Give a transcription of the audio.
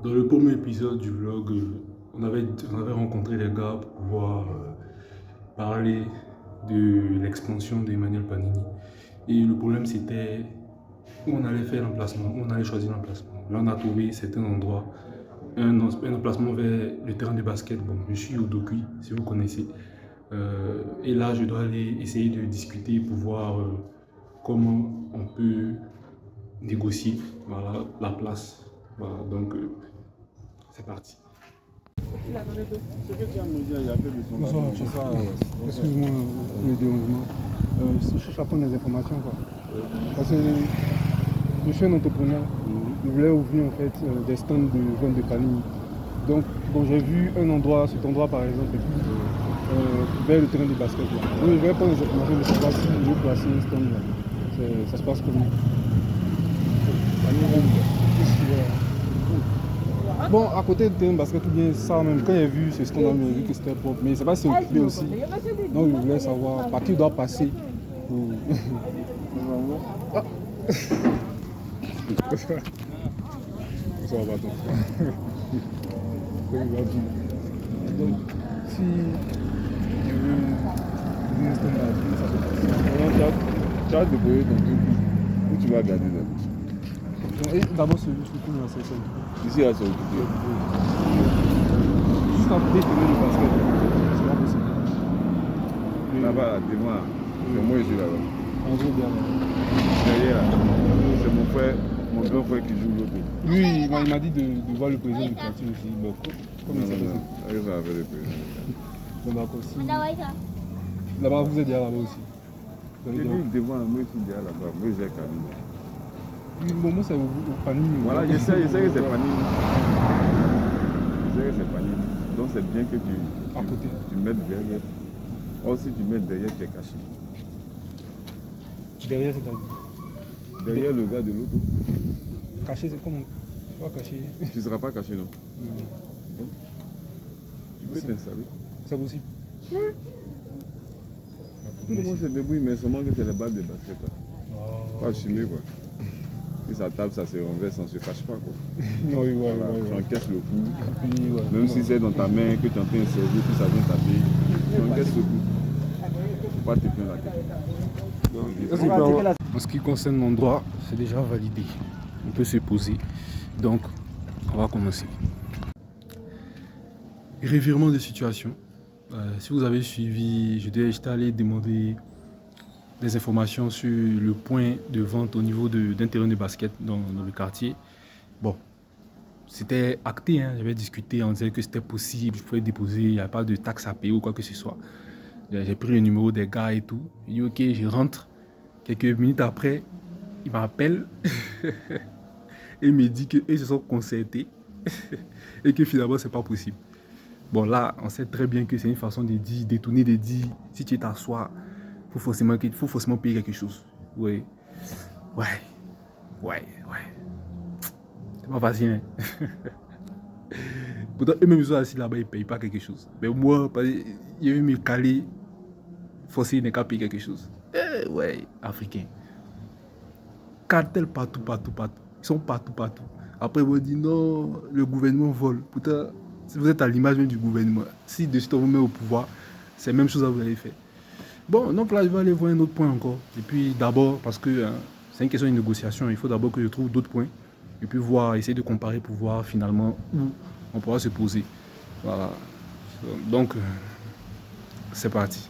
Dans le premier épisode du vlog, on avait rencontré les gars pour pouvoir parler de l'expansion d'Emmanuel Panini. Et le problème c'était où on allait faire l'emplacement, où on allait choisir l'emplacement. Là on a trouvé certains endroits, un emplacement vers le terrain de basket. Bon, je suis au Dokui, si vous connaissez. Et là je dois aller essayer de discuter pour voir comment on peut négocier, voilà, la place. Voilà, donc c'est parti. Bonsoir, excuse-moi le dérangement. Je cherche à prendre des informations, quoi. Parce que je suis un entrepreneur. Je voulais ouvrir en fait des stands de vente de panini. Donc bon, j'ai vu un endroit, cet endroit par exemple, et puis, vers le terrain de basket. Là. Donc je voulais prendre des informations, mais je ne sais pas si je vais placer un stand là. Ça se passe comment? Bon, à côté du terrain de basket, ou bien ça même, quand j'ai vu ce stand-là, j'ai vu que c'était propre, mais c'est pas si c'est occupé aussi. Donc je voulais savoir par qui je dois passer pour... Ah. Ça va pas. Donc, si je veux ouvrir un stand-là, ça se passe. Tu vas te débrouiller ton truc où tu vas garder là. D'abord, c'est juste pour la section. Ici, là, c'est occupé. Juste à côté de le basket, c'est pas possible. Là-bas, là, devant, c'est moi, je suis là-bas. En gros, bien. Derrière, là, c'est mon frère, mon grand frère qui joue l'autre. Lui, il m'a dit de voir le président du quartier aussi. Bon, comme il s'appelle. Non, ça va faire le président. Bon, d'accord. Si... Là-bas, vous êtes déjà là-bas aussi. J'ai dit devant, moi, je suis déjà là-bas. Moi, j'ai Camille. Bon, moi, c'est au panier. Voilà, je sais que c'est Panini. Je sais que c'est Panini. Donc, c'est bien que tu mettes derrière. Or, si tu mets derrière, tu es caché. Derrière, c'est-à-dire Derrière le gars de l'autre. caché, c'est comment? Pas caché. Tu ne seras pas caché, non? Donc, tu peux t'installer. C'est possible. Tout le monde se débrouille, mais seulement que c'est les balles de basket. Pas fumer, quoi. Si ça tape, ça se renverse, on ne se cache pas, quoi. Oui, Voilà, tu encaisses le coup. Puis, ouais. Même si c'est dans ta main, que tu es en train de servir, puis ça vient taper, tu encaisses le coup. Il ne faut pas te prendre la tête. En ce qui concerne l'endroit, c'est déjà validé. On peut se poser. Donc, on va commencer. Revirement de situation. Si vous avez suivi, j'étais allé demander des informations sur le point de vente au niveau d'un terrain de basket dans le quartier. Bon, c'était acté, hein. J'avais discuté, on disait que c'était possible, je pouvais déposer, il n'y a pas de taxe à payer ou quoi que ce soit. J'ai pris le numéro des gars et tout. Il dit ok, je rentre. Quelques minutes après, il m'appelle et me dit qu'ils se sont concertés et que finalement c'est pas possible. Bon là, on sait très bien que c'est une façon de dire, détourner de dire, si tu t'assois, il faut forcément payer quelque chose. Ouais. C'est pas facile, hein. Pourtant, eux-mêmes, ils sont assis là-bas, ils ne payent pas quelque chose. Mais moi, il y a eu mes calés, forcés, ils n'ont qu'à payer quelque chose. Ouais, africains. Cartel partout. Ils sont partout. Après, ils vont dire non, le gouvernement vole. Pourtant, si vous êtes à l'image même du gouvernement, si de suite on vous met au pouvoir, c'est la même chose que vous avez fait. Bon, donc là, je vais aller voir un autre point encore. Et puis d'abord, parce que c'est une question de négociation, il faut d'abord que je trouve d'autres points. Et puis essayer de comparer pour voir finalement où on pourra se poser. Voilà. Donc, c'est parti.